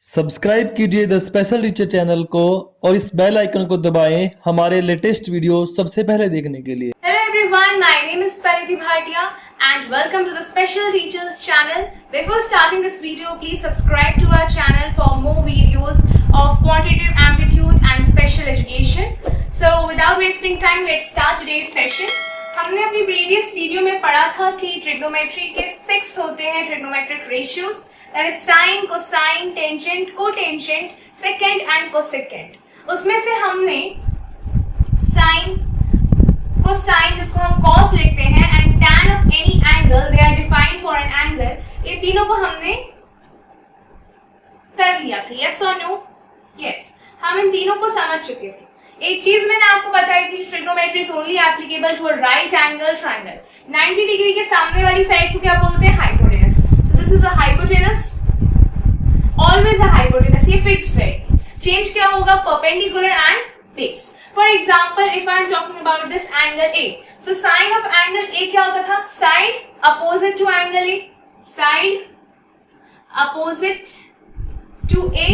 Subscribe कीजिए the special teacher channel को और इस बेल आइकन को दबाएं हमारे लेटेस्ट वीडियो सबसे पहले देखने के लिए। Hello everyone, my name is Pariti Bhatia and welcome to the Special Teachers channel. Before starting this video, please subscribe to our channel for more videos of quantitative aptitude and special education. So without wasting time, let's start today's session. हमने अपनी previous video में पढ़ा था कि trigonometry के 6 होते हैं trigonometric ratios, that is sine, cosine, tangent, cotangent, second and cosecant. उसमें से हमने साइन, कोसाइन जिसको हम कॉस लिखते हैं and tan of any angle, they are defined for an angle, ये तीनों को हमने कर लिया था. यस और नो? यस, हम इन तीनों को समझ चुके थे. एक चीज मैंने आपको बताई थी, trigonometry is only applicable to a right angle triangle. 90 डिग्री के सामने वाली साइड को क्या बोलते हैं? Hypotenuse. So this is a hypotenuse, always a hypotenuse. ये फिक्स्ड है. चेंज क्या होगा? Perpendicular and base. For example, if I am talking about this angle A, so sine of angle A क्या होता था? Side opposite to angle A, side opposite to A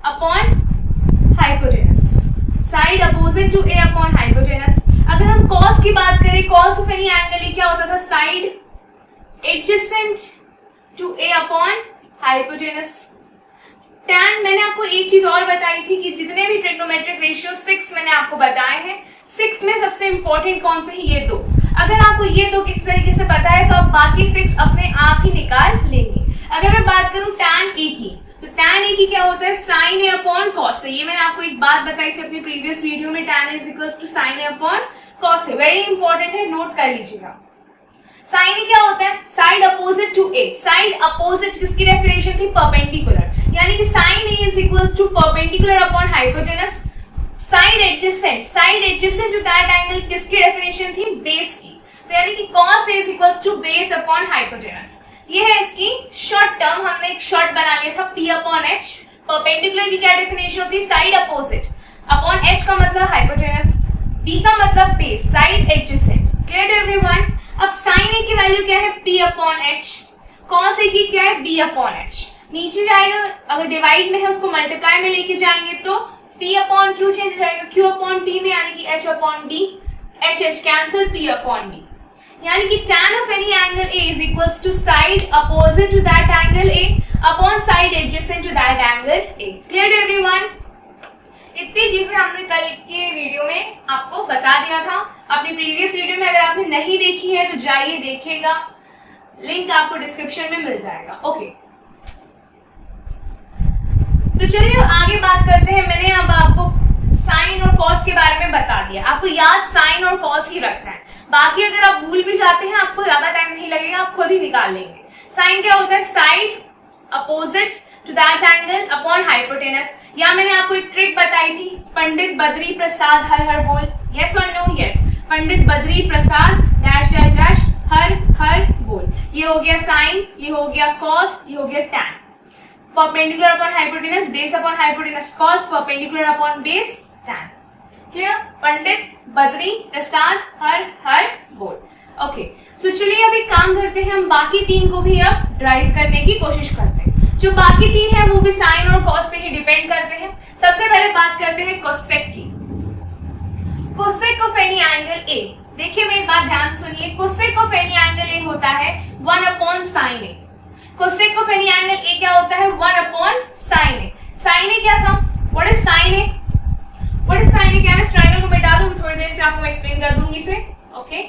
upon hypotenuse, side opposite to A upon hypotenuse. अगर हम cos की बात करें, cos of any angle A क्या होता था? Side adjacent to A upon hypotenuse. Tan, मैंने आपको एक चीज और बताई थी कि जितने भी ट्रिग्नोमेट्रिक रेशियो 6 मैंने आपको बताए हैं, 6 में सबसे इंपॉर्टेंट कौन से हैं? ये दो. अगर आपको ये दो किस तरीके से पता है तो आप बाकी 6 अपने आप ही निकाल लेंगे. अगर मैं बात करूं टैन ए की, तो टैन ए की क्या होता है? Sine A upon cos A. ये मैंने आपको एक बात बताई थी अपनी प्रीवियस वीडियो में, tan is equals to sine A upon cos A. Very important है, नोट कर लीजिएगा. साइन ए क्या होता है? Side opposite to A. Side opposite किसकी डेफिनेशन थी? परपेंडिकुलर. यानी कि sine A is equals to perpendicular upon hypotenuse. Side adjacent, side adjacent to that angle किसकी डेफिनेशन थी? बेस की. तो यानी कि cos A is equals to base upon hypotenuse. ये है इसकी शॉर्ट टर्म. हमने एक शॉर्ट बना लिया था P अपॉन H. परपेंडिकुलर की क्या डेफिनेशन होती है? Side opposite. अपॉन H का मतलब हाइपोटेनस, B का मतलब base, side adjacent. Clear to everyone? अब साइन ए की वैल्यू क्या है? P upon H. Cos A की क्या है? B upon H. नीचे जाएगा, अगर डिवाइड में है उसको मल्टीप्लाई में लेके जाएंगे तो P अपॉन Q चेंज हो जाएगा Q अपॉन P में, यानी कि H upon B. H H cancel, P upon B. यानी कि tan of any angle A is equals to side opposite to that angle A upon side adjacent to that angle A. Clear to everyone? इतनी चीजें हमने कल के video में आपको बता दिया था. अपनी प्रीवियस वीडियो में अगर आपने नहीं देखी है तो जाइए देखिएगा, लिंक आपको डिस्क्रिप्शन में मिल जाएगा. ओके, तो चलिए आगे बात करते हैं. मैंने अब आपको साइन और कॉस के बारे में बता दिया. आपको याद साइन और कॉस ही रखना है. बाकी अगर आप भूल भी जाते हैं आपको ज्यादा टाइम नहीं लगेगा, आप खुद ही निकाल लेंगे. साइन क्या होता है? Side opposite to that angle upon hypotenuse. या मैंने आपको एक ट्रिक बताई थी, पंडित बद्री प्रसाद हर हर बोल. यस और नो? यस. पंडित बद्री प्रसाद डैश डैश डैश हर हर बोल. ये हो गया साइन, ये हो गया कॉस, ये हो गया tan. Perpendicular upon hypotenuse, base upon hypotenuse cos, perpendicular upon base tan. Clear? Pandit Badri Prasad हर हर बोल. ओके, सो चलिए अब एक काम करते हैं, हम बाकी 3 को भी अब ड्राइव करने की कोशिश करते हैं. जो बाकी 3 है वो भी साइन और कॉस पे ही डिपेंड करते हैं. सबसे पहले बात करते हैं कोसेक की. कोसेक ऑफ एनी एंगल ए. देखिए मेरी बात ध्यान से सुनिए. कोसेक ऑफ एनी एंगल ए होता है 1 upon sine A. Cosec of any angle A क्या होता है? 1 upon sine A. Sign A क्या था? What is sine A? What is sin A? क्या मैं इस ट्रायंगल को मिटा दूं? थोड़ी देर से आपको मैं एक्सप्लेन कर दूंगी इसे. Okay,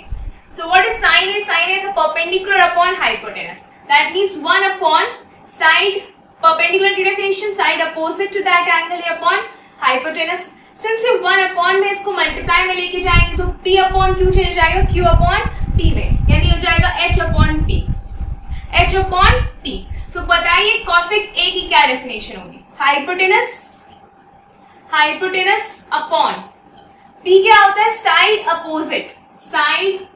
so what is sin A? sin A था perpendicular upon hypotenuse. That means 1 upon side, perpendicular की definition side opposite to that angle A upon hypotenuse. Since ये 1 अपॉन में इसको मल्टीप्लाई में लेके जाएंगे तो P अपॉन Q चेंज हो जाएगा Q अपॉन P में, यानी हो जाएगा H upon P. H upon P. सो बताइए कोसेक A की क्या डेफिनेशन होगी? हाइपोटेनस, हाइपोटेनस अपॉन P क्या होता है? Side opposite, side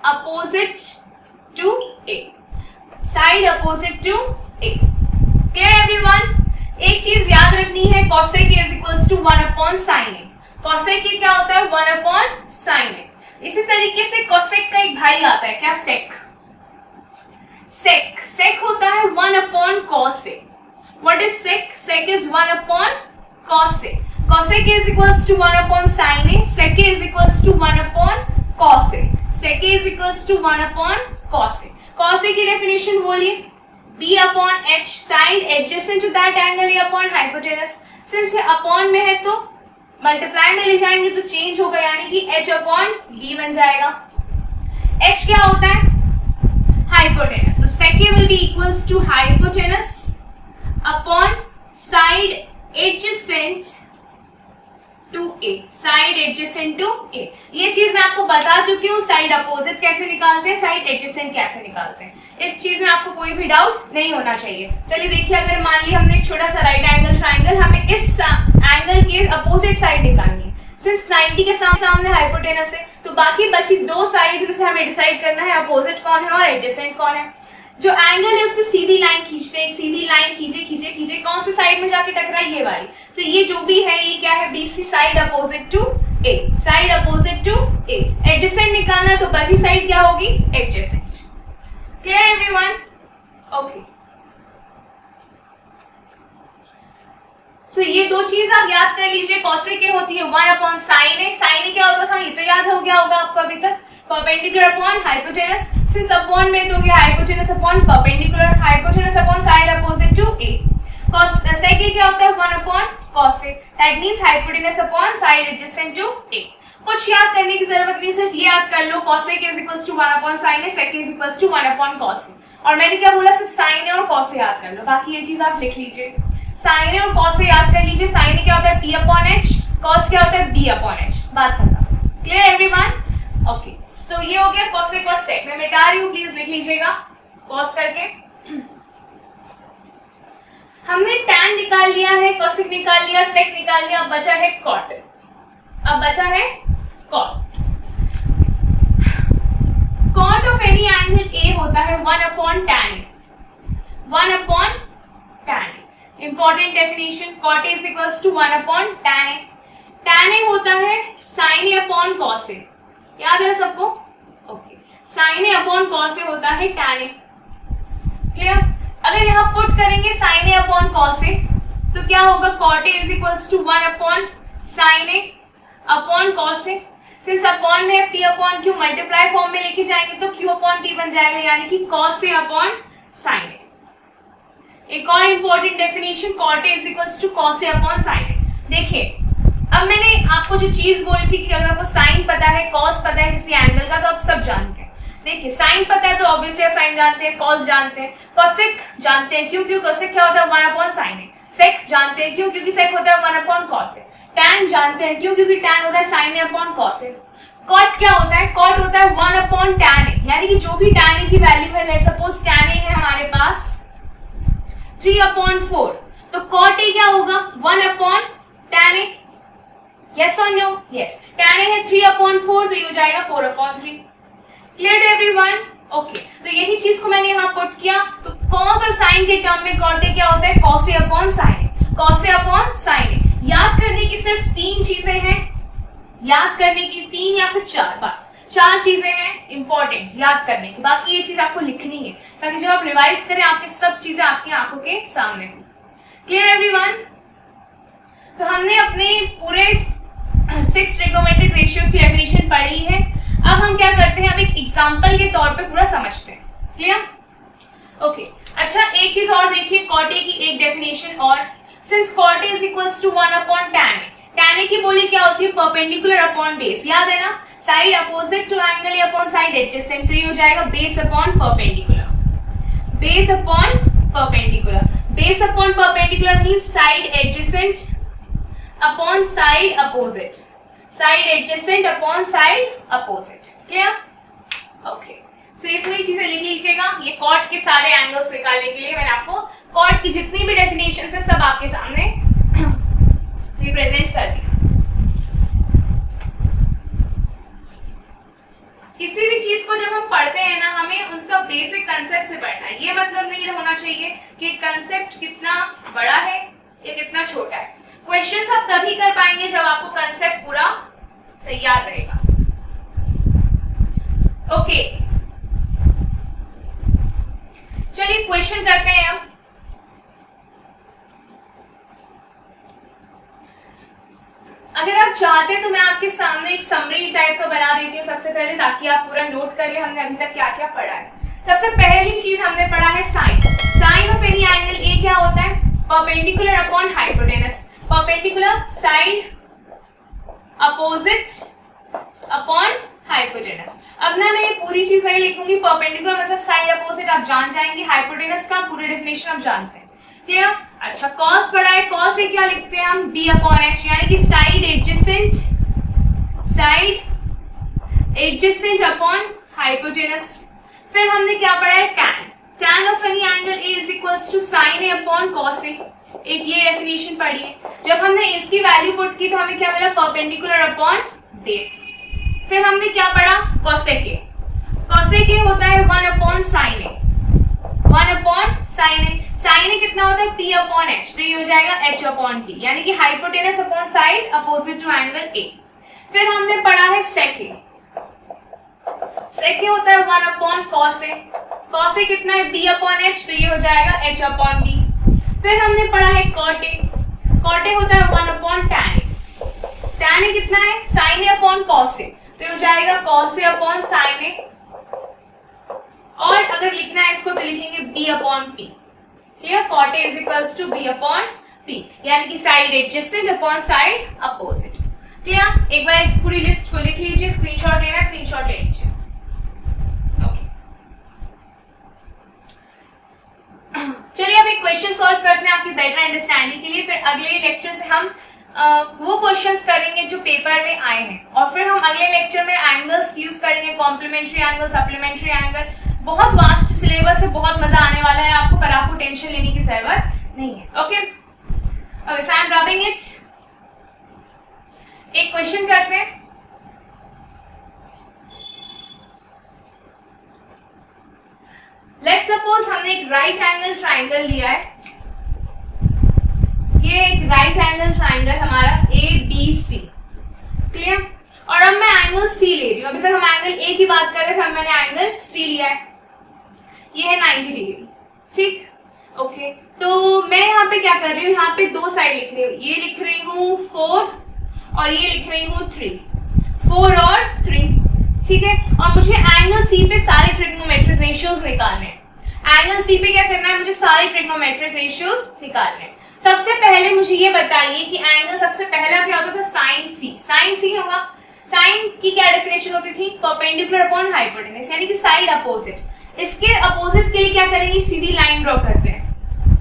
opposite to A, side opposite to A. Clear everyone? एक चीज याद रखनी है, cosec A is equals to 1 upon sine A. Cosec A क्या होता है? 1 अपॉन साइन A. इसी तरीके से कोसेक का एक भाई आता है, क्या? सेक. सेक होता है 1 upon cos A. What is sec? Sec is 1 upon cos A. Cos A is equals to 1 upon sin A. Sec A is equals to 1 upon cos A. Sec A is equals to 1 upon cos A. Cos A की definition बोलिए, B upon H, side adjacent to that angle A upon hypotenuse. Since ये upon में है तो multiply में ले जाएंगे तो चेंज होगा, यानी कि H upon B बन जाएगा. H क्या होता है? Hypotenuse. So sec A will be equals to hypotenuse upon side adjacent to A. Side adjacent to A. ये चीज मैं आपको बता चुकी हूँ, साइड अपोजिट कैसे निकालते हैं, साइड एडजेसेंट कैसे निकालते हैं. इस चीज में आपको कोई भी डाउट नहीं होना चाहिए. चलिए देखिए, अगर मान ली हमने एक छोटा सा राइट एंगल ट्राइंगल, हमें इस एंगल के अपोजिट साइड निकालनी है. सिंस 90 के सामने हाइपोटेनस है, तो बाकी बची दो साइड में से हमें डिसाइड करना है अपोजिट कौन है और एडजेसेंट कौन है. जो एंगल है उससे सीधी लाइन खींचते हैं, सीधी लाइन खींचे, कौन से साइड में जाके टकराई, ये वाली. तो ये जो भी है ये क्या है, BC side opposite to A. Side opposite to A. Adjacent निकालना, तो बची साइड क्या होगी, adjacent. Clear everyone? Okay. So ये दो चीज आप याद कर लीजिए. कॉसेक के होती है 1 upon sine A. Sign A क्या होता था, ये तो याद हो गया होगा आपको अभी तक. Perpendicular upon hypotenuse. Since upon में तो क्या, hypotenuse upon perpendicular, hypotenuse upon side opposite to A. Sec A क्या होता है, 1 upon cos A. That means hypotenuse upon side adjacent to A. कुछ याद करने की जरूरत नहीं, सिर्फ ये याद कर लो, cosec is equals to 1 upon sine A, sec is equals to 1 upon cos A. और मैंने क्या बोला, सिर्फ साइन ए और कॉस ए याद कर लो, बाकी ये चीज आप लिख लीजिए. साइन ए और कॉस ए याद कर लीजिए. साइन ए क्या होता है, p अपॉन h, कॉस क्या होता है, b अपॉन h. बात खत्म. Clear everyone? ओके. सो ये हो गया कॉसेक और सेक. मैं मिटा रही हूँ, प्लीज लिख लीजिएगा पॉज करके. हमने tan निकाल लिया है, कॉसेक निकाल लिया, सेक निकाल लिया, अब बचा है cot. Cot of any angle a होता है 1 upon tan A. 1 upon tan A. Important definition, cot is equals to 1 upon tan A. tan A होता है sin A upon cos A. याद है सबको? Okay. sin A upon cos A होता है tan A. Clear? अगर यहाँ put करेंगे sin A upon cos A, तो क्या होगा, cot A is equals to 1 upon sin A upon cos A. Since upon में p upon q multiply form में लेके जाएंगे तो q अपॉन p बन जाएगा, यानी कि cos A upon sin A. एक और important definition, cot A is equals to cos A upon sin A. देखिए, अब मैंने आपको जो चीज बोली थी कि अगर आपको साइन पता है, कॉस पता है किसी एंगल का, तो आप सब जानते हैं. देखिए, साइन पता है तो ऑब्वियसली आप साइन जानते हैं, कॉस जानते हैं, कॉसेक जानते हैं, क्यों कॉसेक क्या होता है, 1 अपॉन साइन ए. सेक जानते हैं, क्योंकि सेक होता है 1 अपॉन कॉस ए. टैन जानते हैं, क्योंकि टैन होता है sine A upon cos A. Cot क्या होता है, कॉट होता है 1 अपॉन टैन ए, यानी कि जो भी टैन ए की वैल्यू है, लेट्स सपोज टैन ए है हमारे पास 3 अपॉन 4, तो कॉट ए क्या होगा, 1 अपॉन टैन ए. यस और नो? यस. टैन ए है 3 अपॉन 4, तो ये हो जाएगा 4 अपॉन 3. Clear everyone? ओके. तो यही चीज को मैंने यहाँ पुट किया. तो कॉस और साइन के टर्म में कॉट ए क्या होता है, cos A upon sine A. Cos A upon sine ए. याद करने की सिर्फ 3 चीजें हैं, याद करने की 3 या फिर 4, बस 4 चीजें हैं इंपॉर्टेंट याद करने की. बाकी ये चीज आपको लिखनी है ताकि जब आप रिवाइज करें आपके सब चीजें आपकी आंखों के सामने हो. Clear everyone? तो हमने अपने पूरे 6 ट्रिग्नोमेट्रिक रेशियोज की डेफिनेशन पढ़ ली है. अब हम क्या करते हैं, अब एक एग्जांपल के तौर पे पूरा समझते हैं. क्लियर? ओके. अच्छा, एक चीज और देखिए, कॉट ए की एक डेफिनेशन और. Since cot A is equals to 1 upon tan A. Tan A की बोली क्या होती है, परपेंडिकुलर अपॉन बेस. याद है ना, side opposite to angle upon side adjacent. तो ये हो जाएगा base upon perpendicular. Base upon perpendicular. Base upon perpendicular means side adjacent upon side opposite. Side adjacent upon side opposite. Clear? Okay. So ये पूरी चीजें लिख लीजिएगा. ये कॉट के सारे एंगल्स निकालने के लिए मैंने आपको कॉट की जितनी भी डेफिनेशन है सब आपके सामने रिप्रेजेंट कर दिया. किसी भी चीज को जब हम पढ़ते हैं ना, हमें उसका बेसिक कंसेप्ट से पढ़ना है. ये मतलब नहीं होना चाहिए कि कंसेप्ट कितना बड़ा है या कितना छोटा है. क्वेश्चंस आप तभी कर पाएंगे जब आपको कंसेप्ट पूरा तैयार रहेगा. ओके. चलिए क्वेश्चन करते हैं. अब अगर आप चाहते हैं तो मैं आपके सामने एक समरी टाइप का बना देती हूँ सबसे पहले, ताकि आप पूरा नोट कर ले हमने अभी तक क्या क्या पढ़ा है। सबसे पहली चीज हमने पढ़ा है sine. Sine of any angle A क्या होता है? Perpendicular upon hypotenuse. Perpendicular side opposite upon hypotenuse. अब ना मैं ये पूरी चीज नहीं लिखूंगी, परपेंडिकुलर मतलब साइड अपोजिट आप जान जाएंगे, हाइपोटेनस का पूरी डेफिनेशन आप जानते हैं। क्लियर? अच्छा, कॉस पढ़ा है, कॉस से क्या लिखते हैं हम? बी अपॉन एच, यानी कि साइड एडजेसेंट अपॉन हाइपोटेनस। फिर हमने क्या पढ़ा है? Tan. Tan of any angle A is equals to sine A upon cos A. एक ये डेफिनेशन पढ़ी है। जब हमने इसकी वैल्यू पुट की तो हमें क्या मिला? Perpendicular upon base. फिर हमने क्या पढ़ा? कोसेक ए। कोसेक ए होता है 1 अपॉन साइन ए। 1 अपॉन साइन ए। साइन ए कितना होता है? पी अपॉन एच, तो ये हो जाएगा एच अपॉन पी, यानी कि hypotenuse upon side opposite to angle A. फिर हमने पढ़ा है सेक ए। सेक ए होता है 1 upon cos A. Cos A कितना है? बी अपॉन एच, तो ये हो जाएगा एच अपॉन बी। फिर हमने पढ़ा है कॉट ए। कॉट ए होता है 1 upon tan A. Tan A कितना है? Sine A upon cos A, तो ये हो जाएगा cos A upon sine A. और अगर लिखना है इसको तो लिखेंगे B upon P. Clear? Cot A is equals to B upon P, यानी कि side adjacent upon side opposite. Clear? एक बार इस पूरी लिस्ट को लिख लीजिए, स्क्रीनशॉट लेना, स्क्रीनशॉट ले लीजिए। ओके, चलिए अब एक क्वेश्चन सॉल्व करते हैं आपकी बेटर अंडरस्टैंडिंग के लिए। फिर अगले लेक्चर से हम वो क्वेश्चंस करेंगे जो पेपर में आए हैं, और फिर हम अगले लेक्चर में एंगल्स यूज करेंगे, कॉम्प्लीमेंट्री एंगल, सप्लीमेंट्री एंगल। बहुत वास्ट सिलेबस है, बहुत मजा आने वाला है आपको, पर आपको टेंशन लेने की जरूरत नहीं है। Okay okay, so I am rubbing it. एक क्वेश्चन करते हैं। लेट्स सपोज हमने एक राइट एंगल ट्राइंगल लिया है। ये एक राइट एंगल ट्राइंगल हमारा ए बी सी। क्लियर? और अब मैं एंगल सी ले रही हूं। अभी तक हम एंगल ए की बात कर रहे थे, अब मैंने एंगल सी लिया है। ये है 90 डिग्री। ठीक? ओके, तो मैं यहाँ पे क्या कर रही हूँ? यहाँ पे दो साइड लिख रही हूँ। ये लिख रही हूँ 4 और ये लिख रही हूँ 3। 4 और 3। ठीक है? और मुझे एंगल सी पे सारे ट्रिग्नोमेट्रिक रेशियोज निकालने हैं। एंगल सी पे क्या करना है? मुझे सारे ट्रिग्नोमेट्रिक रेशियोज निकालने हैं। सबसे पहले मुझे ये बताइए कि एंगल सबसे पहला क्या होता था? साइन सी। साइन सी होगा, साइन की क्या डेफिनेशन होती थी? परपेंडिकुलर अपॉन हाइपोटेनस, यानी कि साइड अपोजिट। इसके अपोजिट के लिए क्या करेंगे? सीधी लाइन ड्रॉ करते हैं।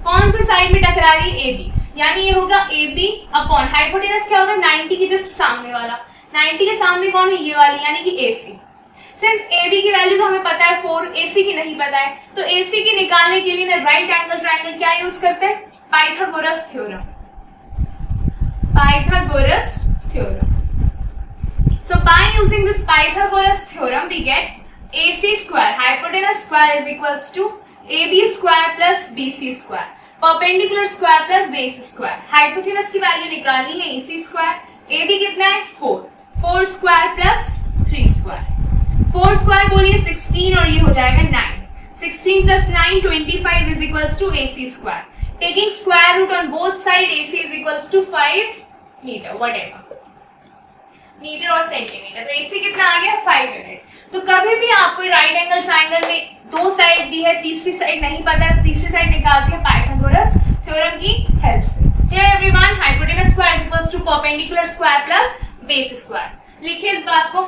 कौन से साइड में टकरा रही है? ए बी, यानी ये होगा ए बी अपॉन हाइपोटेनस क्या होता है? 90 के जस्ट सामने वाला। 90 के सामने कौन है? ये वाली, यानी कि ए सी। सिंस ए बी की वैल्यू तो हमें पता है 4, ए सी की नहीं पता है, तो ए सी की निकालने के लिए ना राइट एंगल ट्राइंगल क्या यूज करते हैं? Pythagoras theorem. Pythagoras theorem. So by using this Pythagoras theorem, we get AC square, hypotenuse square is equals to AB square plus BC square, perpendicular square plus base square. Hypotenuse की value निकालनी है AC square, AB कितना है? 4, 4 square plus 3 square. 4 square बोलिए 16 और ये हो जाएगा 9. 16 plus 9 25 is equals to AC square. Taking square root on both sides, AC is equals to 5 meter, whatever. Metre और सेंटीमीटर, तो एसी कितना आ गया? 5 यूनिट। तो कभी भी आपको राइट एंगल ट्राइंगल में दो साइड दी है, तीसरी साइड नहीं पता है, तीसरी साइड निकालते हैं पाइथागोरस थ्योरम की हेल्प से। Clear everyone? Hypotenuse square is equals to perpendicular square plus base square. लिखिए इस बात को।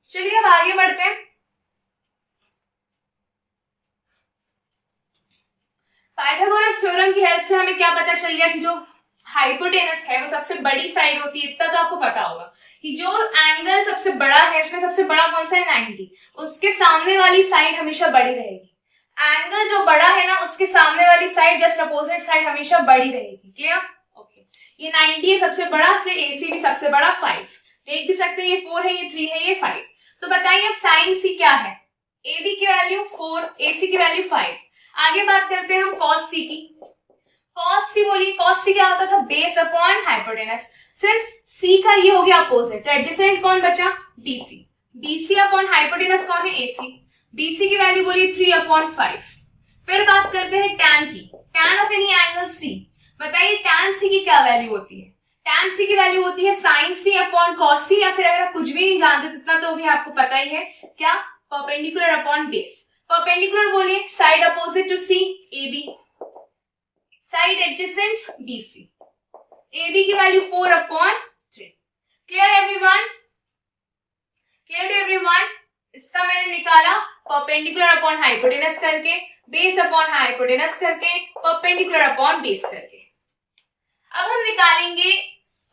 चलिए अब आगे बढ़ते हैं। पाइथागोरस थ्योरम की हेल्प से हमें क्या पता चल गया कि जो हाइपोटेनस है वो सबसे बड़ी साइड होती है। इतना तो आपको पता होगा कि जो एंगल सबसे बड़ा है उसमें सबसे बड़ा कौन सा है? 90। उसके सामने वाली साइड हमेशा बड़ी रहेगी। एंगल जो बड़ा है ना उसके सामने वाली साइड जस्ट अपोजिट साइड हमेशा बड़ी रहेगी। क्लियर? ओके, ये 90 है सबसे बड़ा, से एसी भी सबसे बड़ा 5। देख भी सकते हैं ये 4 है, ये 3 है, ये 5। तो बताइए अब साइन सी क्या है? ए बी की वैल्यू 4, ए सी की वैल्यू 5। आगे बात करते हैं हम कॉस सी की। कॉस सी बोलिए, कॉस सी क्या होता था? Base upon hypotenuse. Since C का ये हो गया अपोजिट, तो एडजेसेंट कौन बचा? बीसी। बीसी अपॉन हाइपोटेनस कौन है? एसी। बीसी की वैल्यू बोलिए 3 अपॉन 5। फिर बात करते हैं tan की, tan of any angle C। बताइए tan C की क्या वैल्यू होती है? tan C की वैल्यू होती है sin C upon cos C, या फिर अगर आप कुछ भी नहीं जानते इतना तो भी आपको पता ही है, क्या? Perpendicular upon base. परपेंडिकुलर बोलिए side opposite to C, AB, side adjacent BC। AB की value 4 upon 3। Clear everyone? Clear to everyone? इसका मैंने निकाला परपेंडिकुलर अपॉन हाइपोटेनस करके, बेस अपॉन हाइपोटेनस करके, परपेंडिकुलर अपॉन बेस करके। अब हम निकालेंगे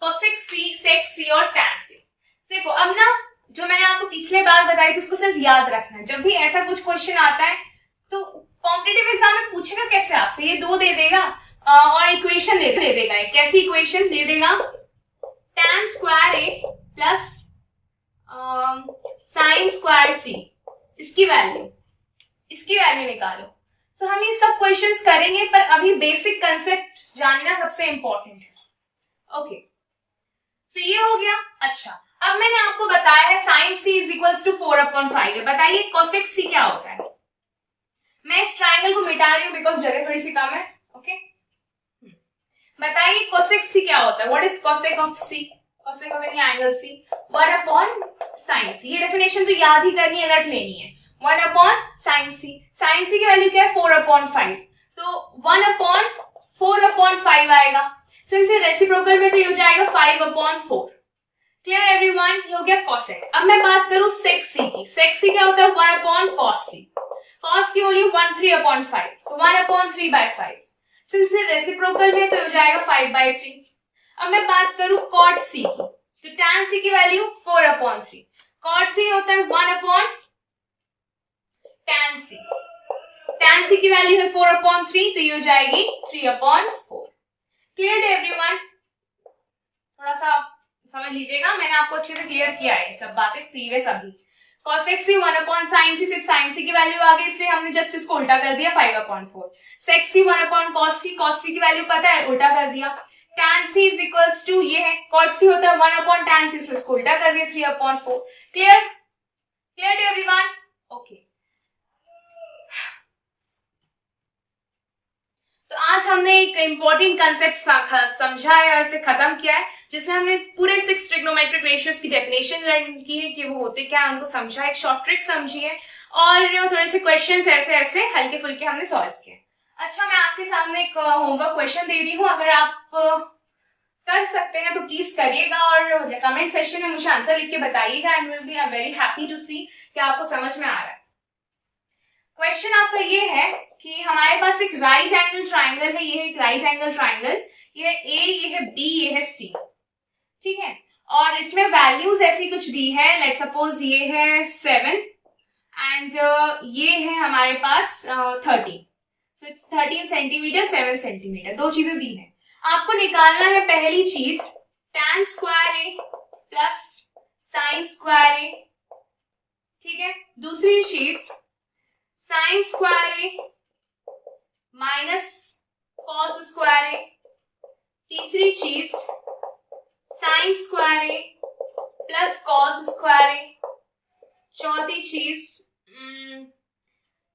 cosec C, sec C और tan C। देखो अब ना जो मैंने आपको पिछले बार बताई थी उसको सिर्फ याद रखना है। जब भी ऐसा कुछ क्वेश्चन आता है तो कॉम्पिटिटिव एग्जाम में पूछेगा कैसे आपसे, ये दो दे देगा और इक्वेशन दे देगा। एक कैसी इक्वेशन दे देगा? tan square A plus sine square C, इसकी वैल्यू निकालो। सो हम ये सब क्वेश्चंस करेंगे, पर अभी बेसिक कंसेप्ट जानना सबसे इंपॉर्टेंट है। ओके, सो ये हो गया। अच्छा, अब मैंने आपको बताया है sine C is equals to 4/5 है। बताइए cosec C क्या होता है? मैं इस ट्रायंगल को मिटा रही हूँ बिकॉज जगह थोड़ी सी कम है। ओके, बताइए cosec C क्या होता है? What is cosec of C? cosec of any angle C 1/sin C। ये डेफिनेशन तो याद ही करनी है, रट लेनी है। 1/sin C। sin C की वैल्यू क्या है? 4/5। तो 1/4/5 आएगा। सिंस ये रेसिप्रोकल में तो ये हो जाएगा 5/4। Clear everyone? ये हो गया cosec। अब मैं बात करूं sec C की। sec C क्या होता है? 1/cos C। cos की वैल्यू 13/5, सो 1/3/5। सिंस ये रेसिप्रोकल में तो हो जाएगा 5/3। अब मैं बात करूं cot C की, तो tan C की वैल्यू 4/3। cot C होता है 1/tan C। tan C की वैल्यू है 4/3, तो ये हो जाएगी 3/4। Clear to everyone? थोड़ा सा समझ लीजिएगा, मैंने आपको अच्छे से क्लियर किया है सब बातें प्रीवियस अभी। cosec C 1/sin C, सिर्फ sin C की वैल्यू आ गई इसलिए हमने जस्ट इसको उल्टा कर दिया 5/4। sec C 1/cos C, cos C की वैल्यू पता है, उल्टा कर दिया। tan C is equals to ये है, cot C होता है 1/tan C, इसलिए इसको उल्टा कर दिया 3/4। Clear? Clear to everyone? Okay, तो आज हमने एक इंपॉर्टेंट कंसेप्ट समझा है और इसे खत्म किया है, जिसमें हमने पूरे 6 ट्रिग्नोमेट्रिक रेशियोज की डेफिनेशन लर्न की है कि वो होते क्या है, उनको समझा, एक शॉर्ट ट्रिक समझी है और थोड़े से क्वेश्चंस ऐसे हल्के फुल्के हमने सॉल्व किए। अच्छा, मैं आपके सामने एक होमवर्क क्वेश्चन दे रही हूँ, अगर आप कर सकते हैं तो प्लीज करिएगा और कमेंट सेक्शन में मुझे आंसर लिख के बताइएगा and will be very happy to see कि आपको समझ में आ रहा है। क्वेश्चन आपका ये है कि हमारे पास एक राइट एंगल ट्राइंगल है, ये है एक राइट एंगल ट्राइंगल, ये है A, ये है B, ये है C, ठीक है, और इसमें वैल्यूज ऐसी कुछ दी है, लेट सपोज ये है 7 एंड ये है हमारे पास 13, सो इट्स 13 सेंटीमीटर 7 सेंटीमीटर, दो चीजें दी है। आपको निकालना है पहली चीज tan square A plus sine square A, ठीक है, दूसरी चीज sine square A minus cos square A, तीसरी चीज sine square A plus cos square A, चौथी चीज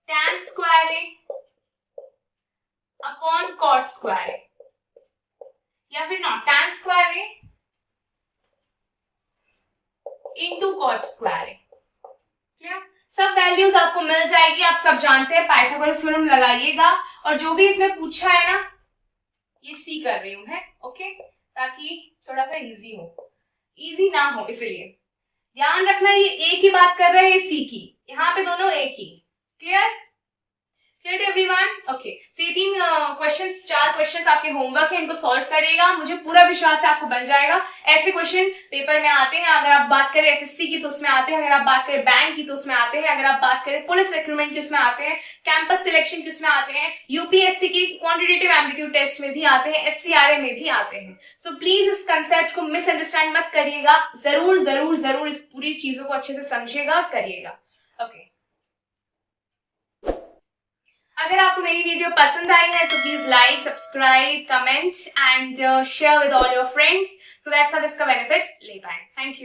tan square A upon cot square A, या फिर not tan square A into cot square A। Clear? सब वैल्यूज आपको मिल जाएगी, आप सब जानते हैं, पाइथागोरस थ्योरम लगाइएगा और जो भी इसमें पूछा है ना, ये सी कर रही हूं, है ओके, ताकि थोड़ा सा इजी हो, इजी ना हो, इसलिए ध्यान रखना ये ए की बात कर रहे हैं, ये सी की, यहाँ पे दोनों ए की। Clear? Clear to everyone? Okay, so ये 4 क्वेश्चंस आपके होमवर्क है, इनको सॉल्व करिएगा, मुझे पूरा विश्वास है आपको बन जाएगा। ऐसे क्वेश्चन पेपर में आते हैं, अगर आप बात करें एसएससी की तो उसमें आते हैं, अगर आप बात करें बैंक की तो उसमें आते हैं, अगर आप बात करें पुलिस रिक्रूटमेंट की उसमें आते हैं, कैंपस सिलेक्शन की उसमें आते हैं, यूपीएससी की क्वांटिटेटिव एप्टीट्यूड टेस्ट में भी आते हैं, एससीआरए में भी आते हैं। सो प्लीज इस कंसेप्ट को मिसअंडरस्टैंड मत करिएगा, जरूर जरूर जरूर इस पूरी चीजों को अच्छे से समझिएगा और करिएगा। ओके, अगर आपको मेरी वीडियो पसंद आई है तो please like, subscribe, comment and share with all your friends so that सब इसका बेनिफिट ले पाए। Thank you.